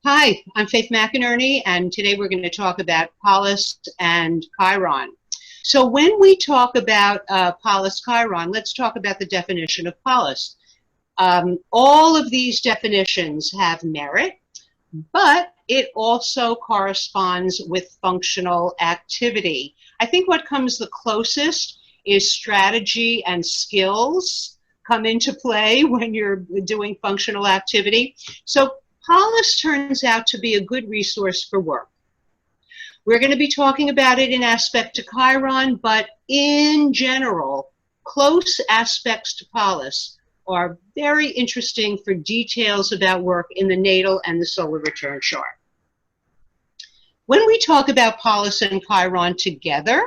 Hi, I'm Faith McInerney, and today we're going to talk about Pallas and Chiron. So when we talk about Pallas Chiron, let's talk about the definition of Pallas. All of these definitions have merit, but it also corresponds with functional activity. I think what comes the closest is strategy and skills come into play when you're doing functional activity. So Pallas turns out to be a good resource for work. We're going to be talking about it in aspect to Chiron, but in general, close aspects to Pallas are very interesting for details about work in the natal and the solar return chart. When we talk about Pallas and Chiron together,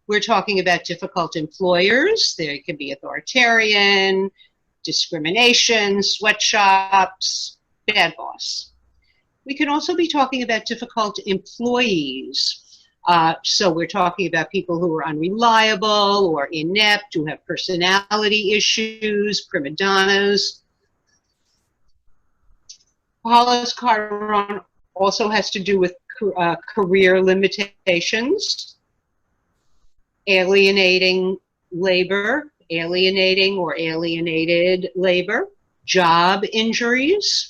we're talking about difficult employers. There can be authoritarian, discrimination, sweatshops, bad boss. We can also be talking about difficult employees. So we're talking about people who are unreliable or inept, who have personality issues, prima donnas. Pallas Chiron also has to do with career limitations, alienating labor, alienating or alienated labor, job injuries.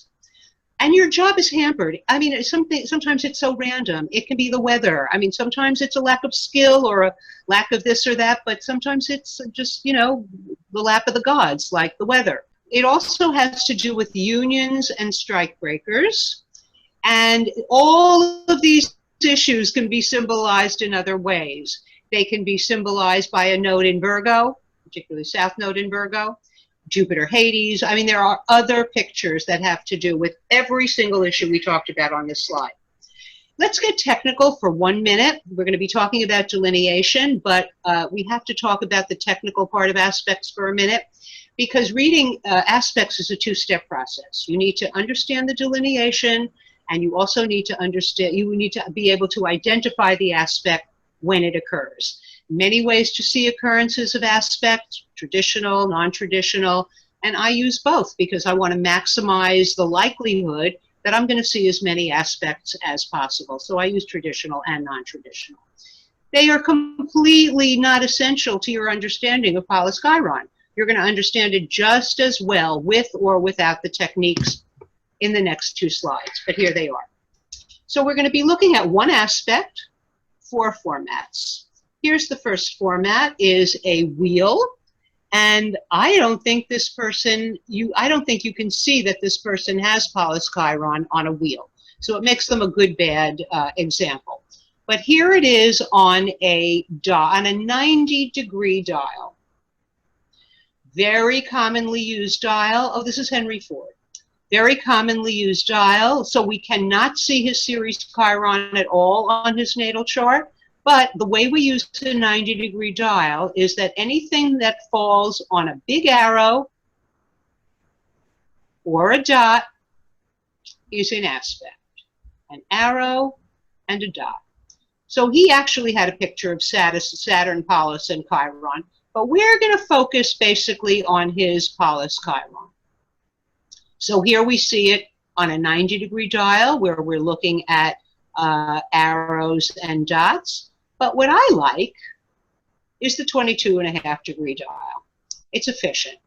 And your job is hampered. I mean, sometimes it's so random. It can be the weather. I mean, sometimes it's a lack of skill or a lack of this or that, but sometimes it's just, the lap of the gods, like the weather. It also has to do with unions and strike breakers. And all of these issues can be symbolized in other ways. They can be symbolized by a node in Virgo, particularly South Node in Virgo. Jupiter, Hades. I mean, there are other pictures that have to do with every single issue we talked about on this slide. Let's get technical for 1 minute. We're going to be talking about delineation, but we have to talk about the technical part of aspects for a minute, because reading aspects is a two-step process. You need to understand the delineation, and you also need to understand, you need to be able to identify the aspect when it occurs. Many ways to see occurrences of aspect, traditional, non-traditional, and I use both because I want to maximize the likelihood that I'm going to see as many aspects as possible. So I use traditional and non-traditional. They are completely not essential to your understanding of Pallas Chiron. You're going to understand it just as well with or without the techniques in the next two slides, but here they are. So we're going to be looking at one aspect, 4 formats. Here's the first format, is a wheel, and I don't think this person, I don't think you can see that this person has Pallas Chiron on a wheel. So it makes them a good bad example. But here it is on a 90-degree dial. Very commonly used dial. Oh, this is Henry Ford. Very commonly used dial. So we cannot see his Ceres Chiron at all on his natal chart. But the way we use the 90-degree dial is that anything that falls on a big arrow or a dot is an aspect. An arrow and a dot. So he actually had a picture of Saturn, Pallas, and Chiron. But we're going to focus basically on his Pallas Chiron. So here we see it on a 90-degree dial where we're looking at arrows and dots. But what I like is the 22.5-degree dial. It's efficient.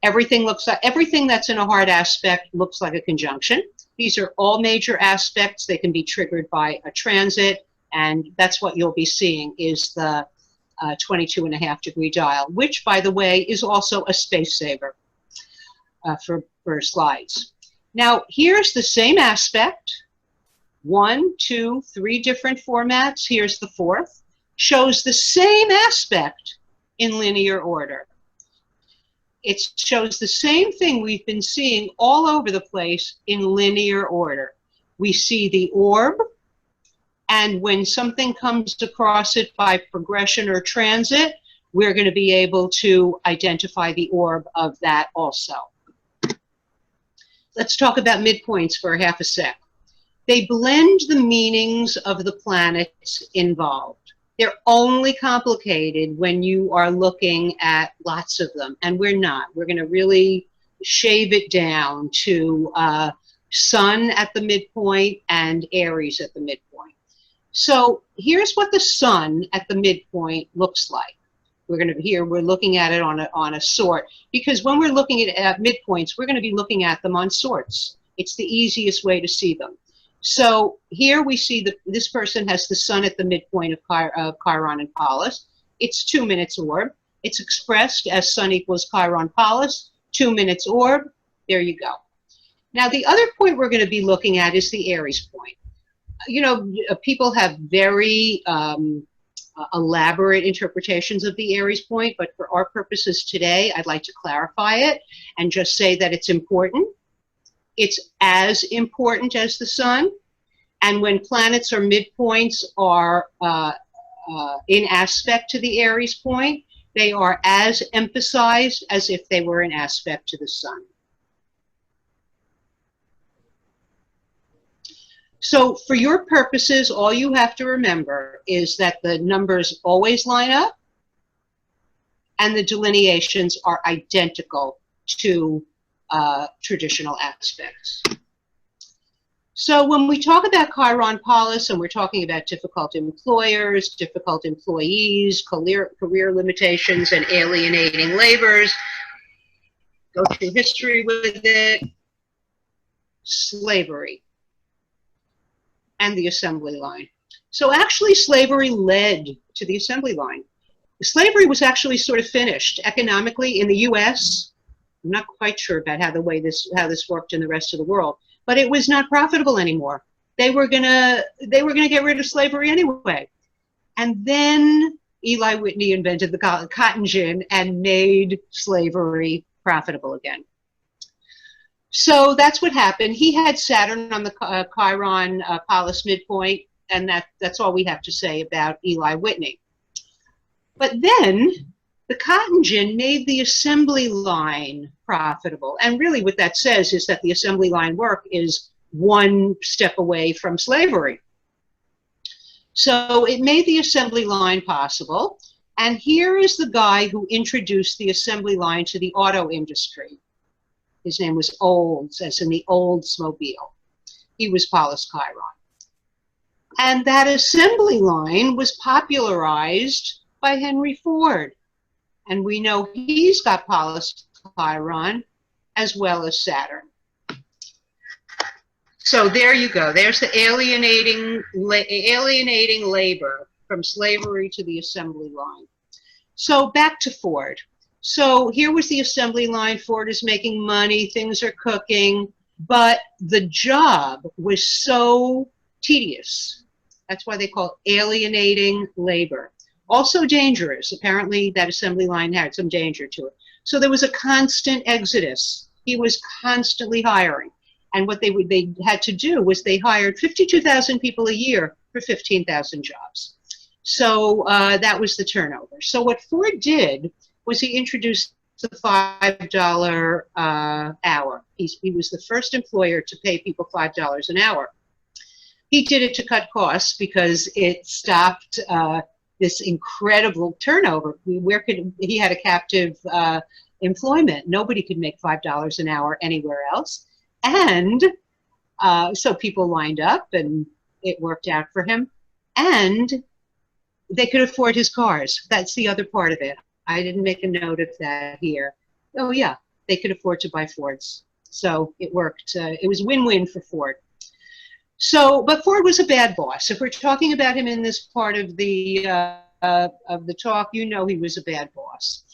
Everything that's in a hard aspect looks like a conjunction. These are all major aspects. They can be triggered by a transit, and that's what you'll be seeing is the 22.5-degree dial, which, by the way, is also a space saver for slides. Now, here's the same aspect. 1, 2, 3 different formats. Here's the 4th. Shows the same aspect in linear order. It shows the same thing we've been seeing all over the place in linear order. We see the orb, and when something comes across it by progression or transit, we're going to be able to identify the orb of that also. Let's talk about midpoints for half a sec. They blend the meanings of the planets involved. They're only complicated when you are looking at lots of them, and we're not. We're going to really shave it down to Sun at the midpoint, and Aries at the midpoint. So here's what the Sun at the midpoint looks like. We're looking at it on a sort, because when we're looking at midpoints, we're going to be looking at them on sorts. It's the easiest way to see them. So here we see that this person has the Sun at the midpoint of Chiron and Pallas. It's 2 minutes orb. It's expressed as Sun equals Chiron Pallas, 2 minutes orb. There you go. Now the other point we're going to be looking at is the Aries point. You know, people have very elaborate interpretations of the Aries point, but for our purposes today, I'd like to clarify it and just say that it's important. It's as important as the Sun, and when planets or midpoints are in aspect to the Aries point, they are as emphasized as if they were in aspect to the Sun. So for your purposes, all you have to remember is that the numbers always line up and the delineations are identical to traditional aspects. So when we talk about Chiron Pallas and we're talking about difficult employers, difficult employees, career limitations, and alienating labors, go through history with it, slavery, and the assembly line. So actually slavery led to the assembly line. Slavery was actually sort of finished economically in the US. I'm not quite sure about how this worked in the rest of the world, but it was not profitable anymore. They were gonna get rid of slavery anyway. And then Eli Whitney invented the cotton gin and made slavery profitable again. So that's what happened. He had Saturn on the Chiron Pallas midpoint, and that's all we have to say about Eli Whitney. But then the cotton gin made the assembly line profitable. And really what that says is that the assembly line work is one step away from slavery. So it made the assembly line possible. And here is the guy who introduced the assembly line to the auto industry. His name was Olds, as in the Oldsmobile. He was Pallas Chiron. And that assembly line was popularized by Henry Ford. And we know he's got Pallas Chiron as well as Saturn. So there you go. There's the alienating labor from slavery to the assembly line. So back to Ford. So here was the assembly line. Ford is making money. Things are cooking. But the job was so tedious. That's why they call it alienating labor. Also dangerous. Apparently that assembly line had some danger to it. So there was a constant exodus. He was constantly hiring. And what they had to do was they hired 52,000 people a year for 15,000 jobs. So that was the turnover. So what Ford did was he introduced the $5 hour. He was the first employer to pay people $5 an hour. He did it to cut costs because it stopped this incredible turnover. He had a captive employment. Nobody could make $5 an hour anywhere else. And so people lined up and it worked out for him. And they could afford his cars. That's the other part of it. I didn't make a note of that here. Oh yeah, they could afford to buy Fords. So it worked. It was win-win for Ford. So, but Ford was a bad boss. If we're talking about him in this part of the talk, you know he was a bad boss.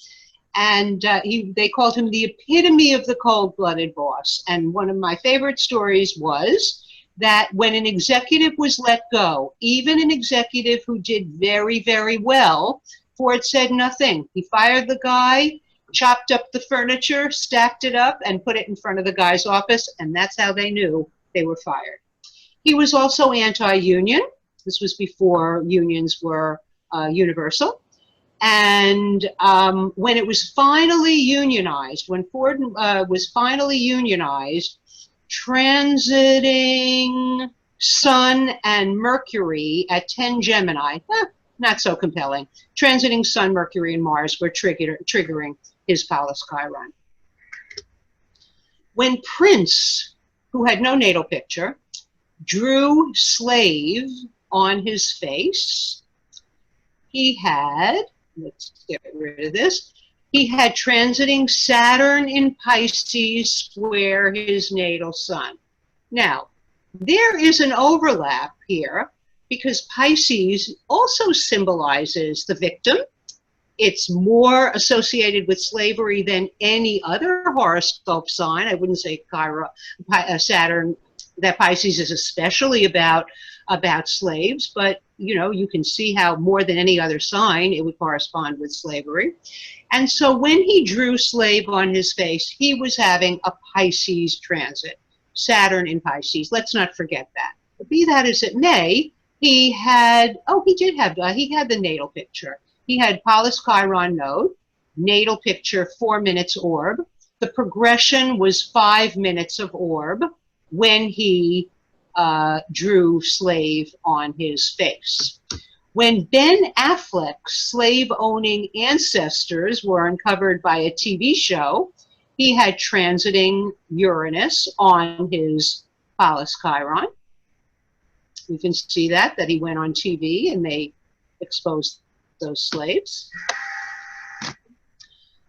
And they called him the epitome of the cold-blooded boss. And one of my favorite stories was that when an executive was let go, even an executive who did very, very well, Ford said nothing. He fired the guy, chopped up the furniture, stacked it up, and put it in front of the guy's office, and that's how they knew they were fired. He was also anti-union. This was before unions were universal. And when it was finally unionized, when Ford was finally unionized, transiting Sun and Mercury at 10 Gemini, not so compelling. Transiting Sun, Mercury, and Mars were triggering his Pallas Chiron. When Prince who had no natal picture, drew slave on his face. He had, let's get rid of this, he had transiting Saturn in Pisces square his natal sun. Now, there is an overlap here because Pisces also symbolizes the victim. It's more associated with slavery than any other horoscope sign. I wouldn't say Chiron, Saturn, that Pisces is especially about slaves, but you know, you can see how more than any other sign it would correspond with slavery. And so when he drew slave on his face, he was having a Pisces transit, Saturn in Pisces. Let's not forget that. But be that as it may, he had the natal picture. He had Pallas Chiron node, natal picture 4 minutes orb. The progression was 5 minutes of orb when he drew slave on his face. When Ben Affleck's slave-owning ancestors were uncovered by a TV show, he had transiting Uranus on his Pallas Chiron. You can see that he went on TV and they exposed those slaves.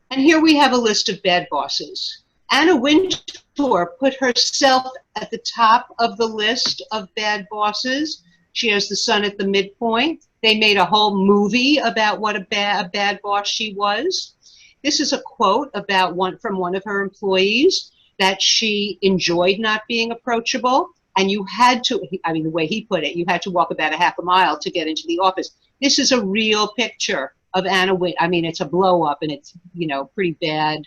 And here we have a list of bad bosses. Anna Wintour put herself at the top of the list of bad bosses. She has the sun at the midpoint. They made a whole movie about what a bad boss she was. This is a quote about from one of her employees, that she enjoyed not being approachable, and you had to, I mean, the way he put it, you had to walk about a half a mile to get into the office. This is a real picture of Anna Wintour. I mean, it's a blow up, and it's, you know, pretty bad.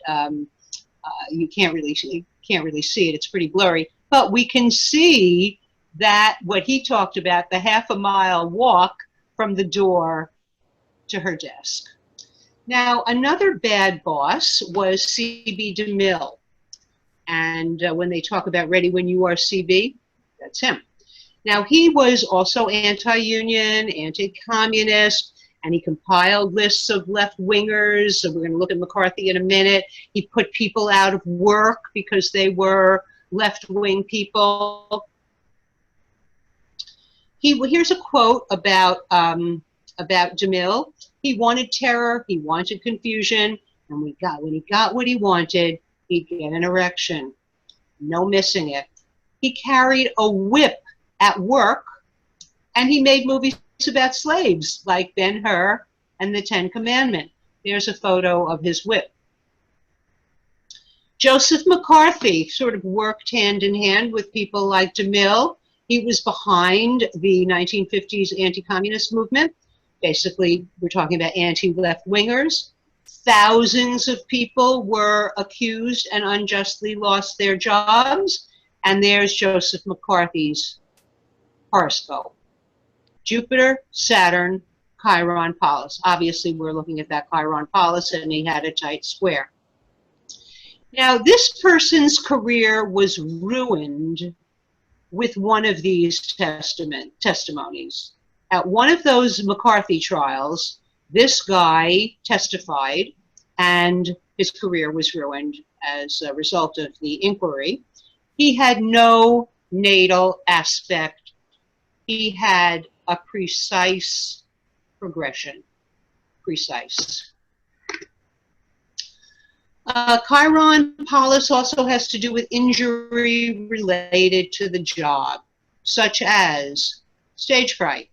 You can't really see it. It's pretty blurry, but we can see that what he talked about, the half a mile walk from the door to her desk. Now, another bad boss was C.B. DeMille. And when they talk about ready when you are CB, that's him. Now, he was also anti-union, anti-communist, and he compiled lists of left-wingers. So we're going to look at McCarthy in a minute. He put people out of work because they were left-wing people. Here's a quote about DeMille. He wanted terror, he wanted confusion, and when he got what he wanted, he'd get an erection. No missing it. He carried a whip at work, and he made movies about slaves, like Ben-Hur and the Ten Commandments. There's a photo of his whip. Joseph McCarthy sort of worked hand in hand with people like DeMille. He was behind the 1950s anti-communist movement. Basically, we're talking about anti-left wingers. Thousands of people were accused and unjustly lost their jobs. And there's Joseph McCarthy's horoscope. Jupiter, Saturn, Chiron, Pallas. Obviously, we're looking at that Chiron Pallas, and he had a tight square. Now, this person's career was ruined with one of these testimonies. At one of those McCarthy trials, this guy testified, and his career was ruined as a result of the inquiry. He had no natal aspect. He had a precise progression. Precise. Chiron Pallas also has to do with injury related to the job, such as stage fright,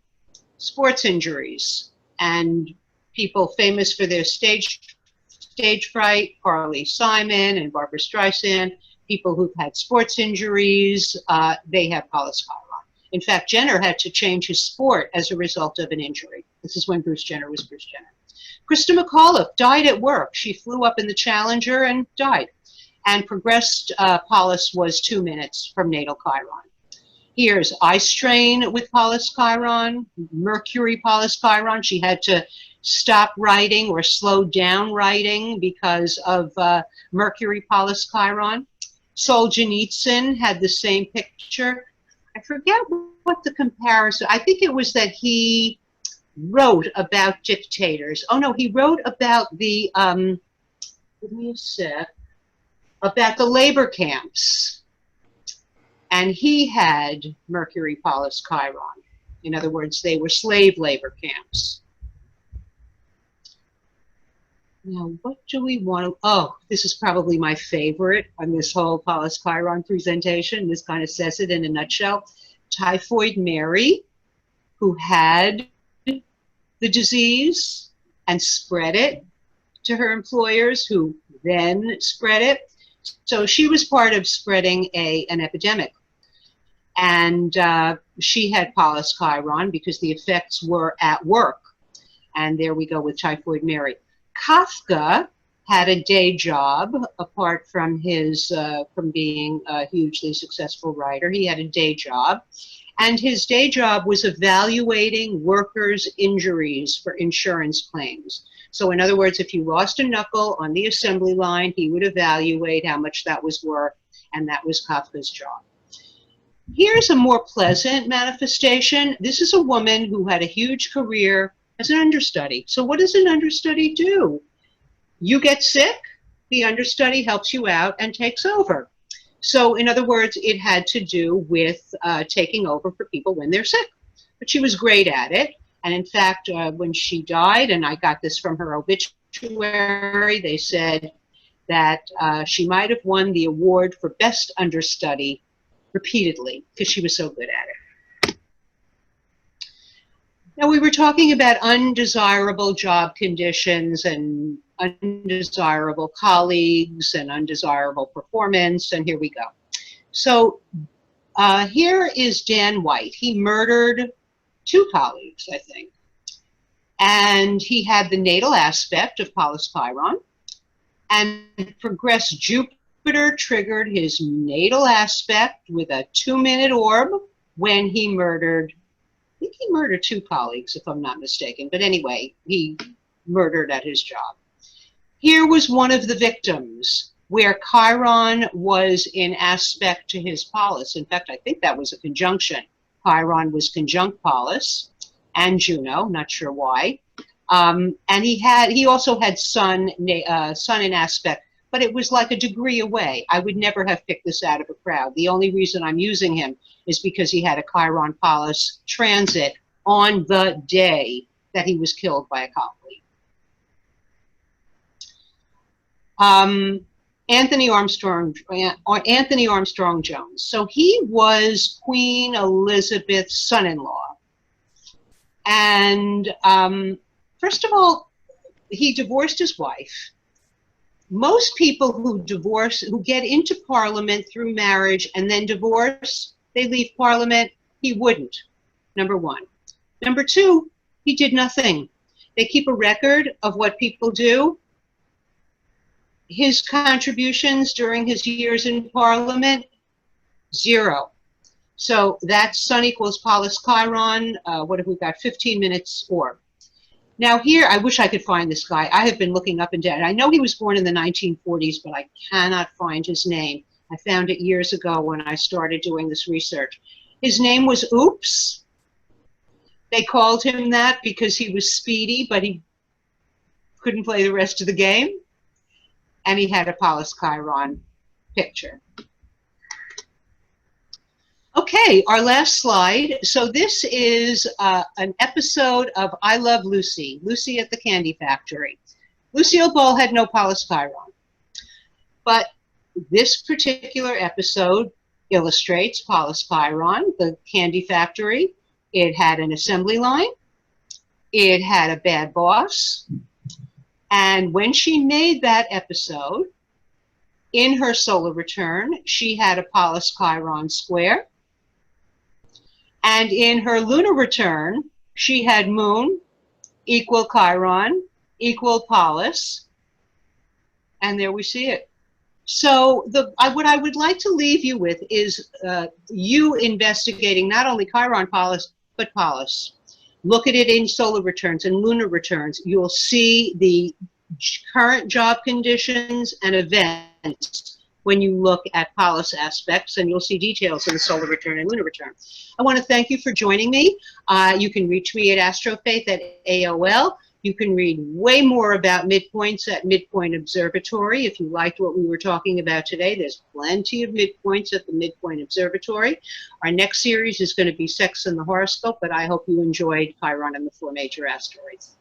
sports injuries, and people famous for their stage fright, Carly Simon and Barbara Streisand, people who've had sports injuries, they have Pallas Chiron. In fact, Jenner had to change his sport as a result of an injury. This is when Bruce Jenner was Bruce Jenner. Krista McAuliffe died at work. She flew up in the Challenger and died. And progressed Pallas was 2 minutes from natal Chiron. Here's eye strain with Pallas Chiron, Mercury Pallas Chiron. She had to stop writing or slow down writing because of Mercury Pallas Chiron. Solzhenitsyn had the same picture. I forget what the comparison, I think it was that he wrote about dictators. Oh no, he wrote about the, give me a sec, about the labor camps. and he had Mercury, Pallas, Chiron. In other words, they were slave labor camps. Now, what do we want to, oh, this is probably my favorite on this whole Pallas Chiron presentation. This kind of says it in a nutshell. Typhoid Mary, who had the disease and spread it to her employers, who then spread it. So she was part of spreading an epidemic. And she had Pallas Chiron because the effects were at work. And there we go with Typhoid Mary. Kafka had a day job apart from his from being a hugely successful writer. He had a day job, and his day job was evaluating workers' injuries for insurance claims. So in other words, if you lost a knuckle on the assembly line, he would evaluate how much that was worth, and that was Kafka's job. Here's a more pleasant manifestation. This is a woman who had a huge career as an understudy. So what does an understudy do? You get sick, the understudy helps you out and takes over. So in other words, it had to do with taking over for people when they're sick. But she was great at it. And in fact, when she died, and I got this from her obituary, they said that she might have won the award for best understudy repeatedly because she was so good at it. Now, we were talking about undesirable job conditions and undesirable colleagues and undesirable performance, and here we go. So here is Dan White. He murdered 2 colleagues, I think, and he had the natal aspect of Pallas Chiron, and progressed Jupiter triggered his natal aspect with a 2-minute orb when he murdered, I think he murdered 2 colleagues, if I'm not mistaken. But anyway, he murdered at his job. Here was one of the victims where Chiron was in aspect to his Pallas. In fact, I think that was a conjunction. Chiron was conjunct Pallas and Juno, not sure why. And he also had Sun in aspect, but it was like a degree away. I would never have picked this out of a crowd. The only reason I'm using him is because he had a Chiron Pallas transit on the day that he was killed by a colleague. Anthony Armstrong Jones. So he was Queen Elizabeth's son-in-law. And first of all, he divorced his wife. Most people who get into Parliament through marriage and then divorce, they leave Parliament. He wouldn't, number 1. Number 2, he did nothing. They keep a record of what people do. His contributions during his years in Parliament, 0. So that's Sun equals Pallas Chiron. What have we got? 15 minutes orb. Now here, I wish I could find this guy. I have been looking up and down. I know he was born in the 1940s, but I cannot find his name. I found it years ago when I started doing this research. His name was Oops. They called him that because he was speedy, but he couldn't play the rest of the game. And he had a Pallas Chiron picture. Okay, our last slide. So this is an episode of I Love Lucy, Lucy at the Candy Factory. Lucille Ball had no Pallas Chiron, but this particular episode illustrates Pallas Chiron, the Candy Factory. It had an assembly line. It had a bad boss. And when she made that episode, in her solar return, she had a Pallas Chiron square. And in her lunar return, she had Moon equal Chiron equal Pallas. And there we see it. So what I would like to leave you with is you investigating not only Chiron Pallas, but Pallas. Look at it in solar returns and lunar returns. You'll see the current job conditions and events when you look at Pallas aspects, and you'll see details in the solar return and lunar return. I want to thank you for joining me. You can reach me at astrofaith@aol. You can read way more about midpoints at Midpoint Observatory. If you liked what we were talking about today, there's plenty of midpoints at the Midpoint Observatory. Our next series is going to be Sex and the Horoscope, but I hope you enjoyed Chiron and the four major asteroids.